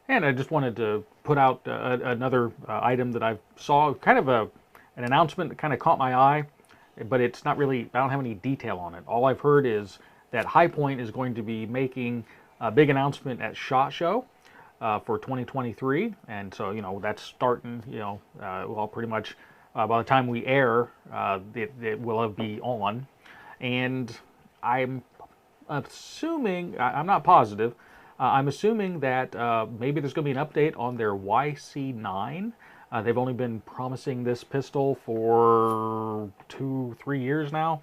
And I just wanted to put out another item that I saw, kind of an announcement that kind of caught my eye, but it's not really, I don't have any detail on it. All I've heard is that High Point is going to be making a big announcement at SHOT Show for 2023, and so, that's starting, well, pretty much by the time we air, it will be on, and I'm assuming, I'm not positive, I'm assuming that maybe there's going to be an update on their YC9. They've only been promising this pistol for 2-3 years now.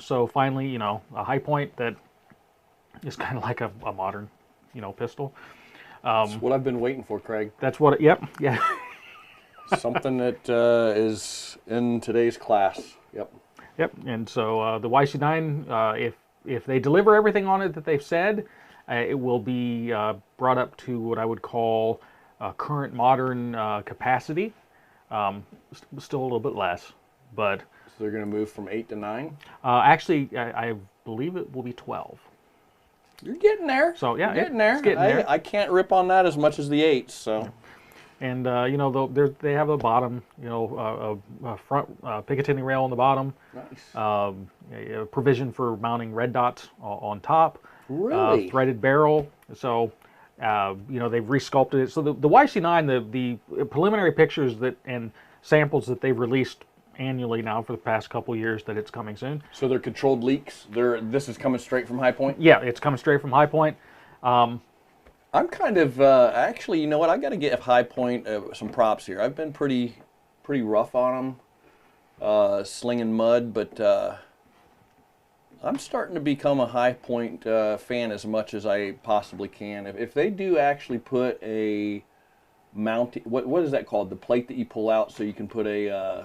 So finally, a High Point that is kind of like a modern, pistol. That's what I've been waiting for, Craig. That's what, yep, yeah. Something that is in today's class. Yep. Yep, and so the YC9, if they deliver everything on it that they've said, it will be brought up to what I would call current modern capacity. Still a little bit less, but... So they're going to move from 8 to 9? Actually, I believe it will be 12. You're getting there. So, yeah, You're getting there. It's getting there. I can't rip on that as much as the 8s, so... Yeah. And, they have a bottom, a front Picatinny rail on the bottom. Nice. A provision for mounting red dots on top. Really? Threaded barrel. So, they've resculpted it. So the YC9, the preliminary pictures and samples that they've released annually now for the past couple years that it's coming soon. So they're controlled leaks? This is coming straight from High Point? Yeah, it's coming straight from High Point. I'm kind of, actually, you know what, I got to give High Point some props here. I've been pretty rough on them, slinging mud, but I'm starting to become a High Point fan as much as I possibly can. If they do actually put a mounting, what is that called? The plate that you pull out so you can put a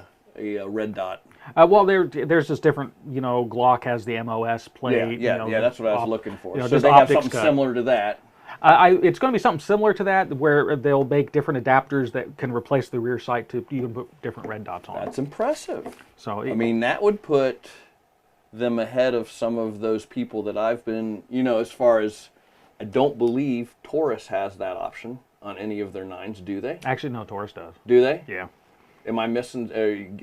red dot. Well, there's this different, Glock has the MOS plate. Yeah, that's what I was looking for. So there's they have something cut. similar to that. It's going to be something similar to that, where they'll make different adapters that can replace the rear sight to you can put different red dots on. That's impressive. So I mean, that would put them ahead of some of those people that I've been, as far as, I don't believe Taurus has that option on any of their 9s, do they? Actually, no, Taurus does. Do they? Yeah. Am I missing?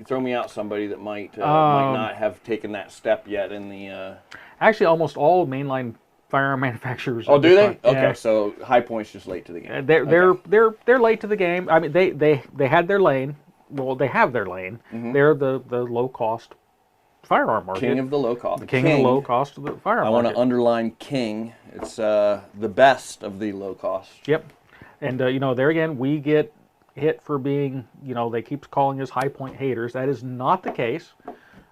Throw me out somebody that might not have taken that step yet in the. Actually, almost all mainline firearm manufacturers. Oh, do they? Yeah. Okay, so High Point's just late to the game. They're late to the game. I mean, they had their lane. Well, they have their lane. Mm-hmm. They're the low cost firearm market. King of the low cost. The king of the low cost of the firearm market. I want to underline king. It's the best of the low cost. Yep. And there again, we get hit for being, they keep calling us High Point haters. That is not the case.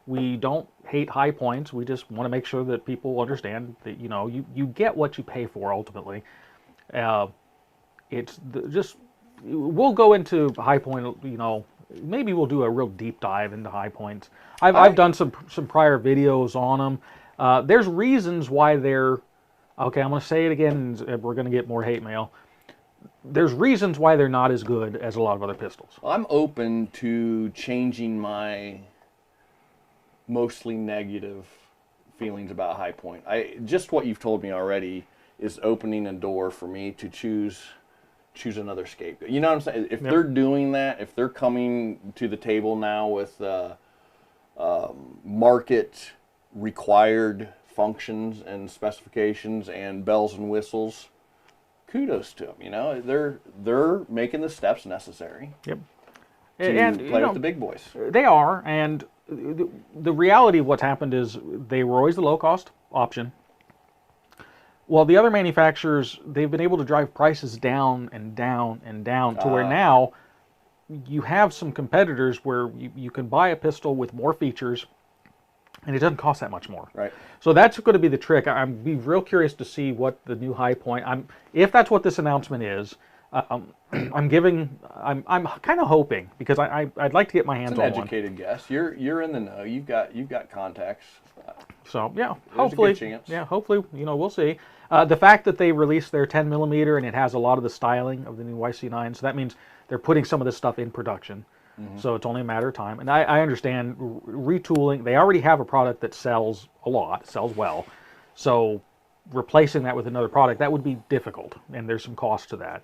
We don't hate High Points. We just want to make sure that people understand that, you get what you pay for ultimately. We'll go into High Point, maybe we'll do a real deep dive into High Points. I've done some prior videos on them. There's reasons why they're, okay, I'm going to say it again, and we're going to get more hate mail. There's reasons why they're not as good as a lot of other pistols. I'm open to changing my mostly negative feelings about High Point. Just what you've told me already is opening a door for me to choose another scapegoat. You know what I'm saying? If they're doing that, if they're coming to the table now with market required functions and specifications and bells and whistles, kudos to them. They're making the steps necessary. Yep. And play with the big boys. They are, and the reality of what's happened is they were always the low-cost option. Well, the other manufacturers, they've been able to drive prices down and down and down to where now you have some competitors where you can buy a pistol with more features and it doesn't cost that much more. Right. So that's going to be the trick. I'm be real curious to see what the new High Point, if that's what this announcement is. I'm kind of hoping, because I'd like to get my hands on one. It's an educated guess. You're in the know. You've got contacts. So yeah, there's hopefully, a good chance. yeah, hopefully, we'll see. The fact that they released their 10mm and it has a lot of the styling of the new YC9, so that means they're putting some of this stuff in production. Mm-hmm. So it's only a matter of time. And I understand retooling. They already have a product that sells a lot, sells well. So replacing that with another product, that would be difficult, and there's some cost to that.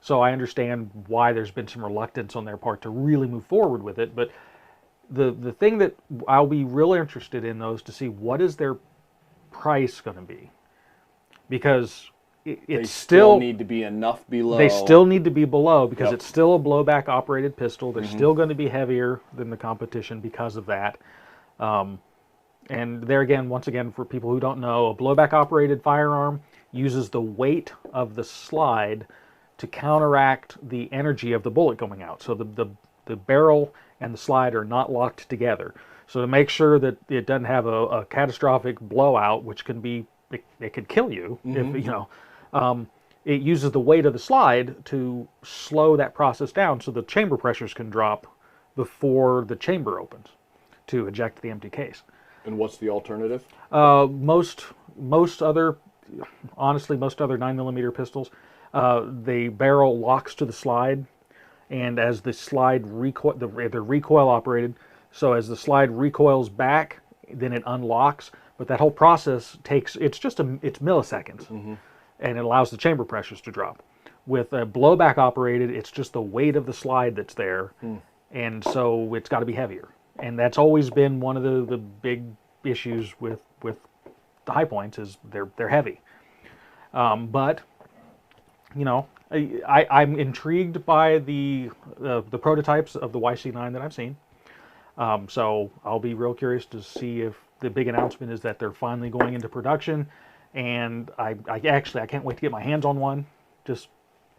So I understand why there's been some reluctance on their part to really move forward with it. But the thing that I'll be real interested in, though, is to see what is their price going to be, because They it's still need to be enough below. they still need to be below, because Yep. it's still a blowback operated pistol. They're still going to be heavier than the competition because of that. And there again, once again, for people who don't know, a blowback operated firearm uses the weight of the slide to counteract the energy of the bullet going out. So the barrel and the slide are not locked together. So to make sure that it doesn't have a catastrophic blowout, which can be, it could kill you if, you know, it uses the weight of the slide to slow that process down so the chamber pressures can drop before the chamber opens to eject the empty case. And what's the alternative? Most other 9mm pistols, the barrel locks to the slide, and as the slide they're recoil operated, so as the slide recoils back, then it unlocks. But that whole process takes, it's milliseconds, and it allows the chamber pressures to drop. With a blowback operated, it's just the weight of the slide that's there, and so it's got to be heavier. And that's always been one of the big issues with the high points, is they're heavy. But you know, I'm intrigued by the prototypes of the YC9 that I've seen. So I'll be real curious to see if the big announcement is that they're finally going into production. And I can't wait to get my hands on one, just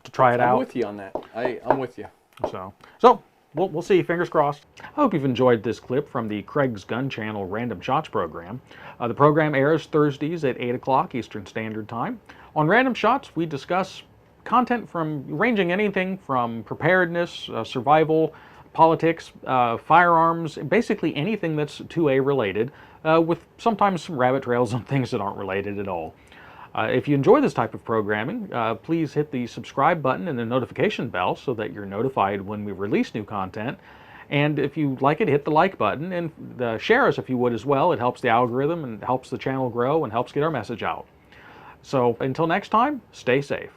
to try it out. I'm with you on that. I'm with you. So we'll see. Fingers crossed. I hope you've enjoyed this clip from the Craig's Gun Channel Random Shots program. The program airs Thursdays at 8 o'clock Eastern Standard Time. On Random Shots, we discuss content ranging anything from preparedness, survival, politics, firearms, basically anything that's 2A related, with sometimes some rabbit trails and things that aren't related at all. If you enjoy this type of programming, please hit the subscribe button and the notification bell so that you're notified when we release new content. And if you like it, hit the like button and share us if you would as well. It helps the algorithm and helps the channel grow and helps get our message out. So until next time, stay safe.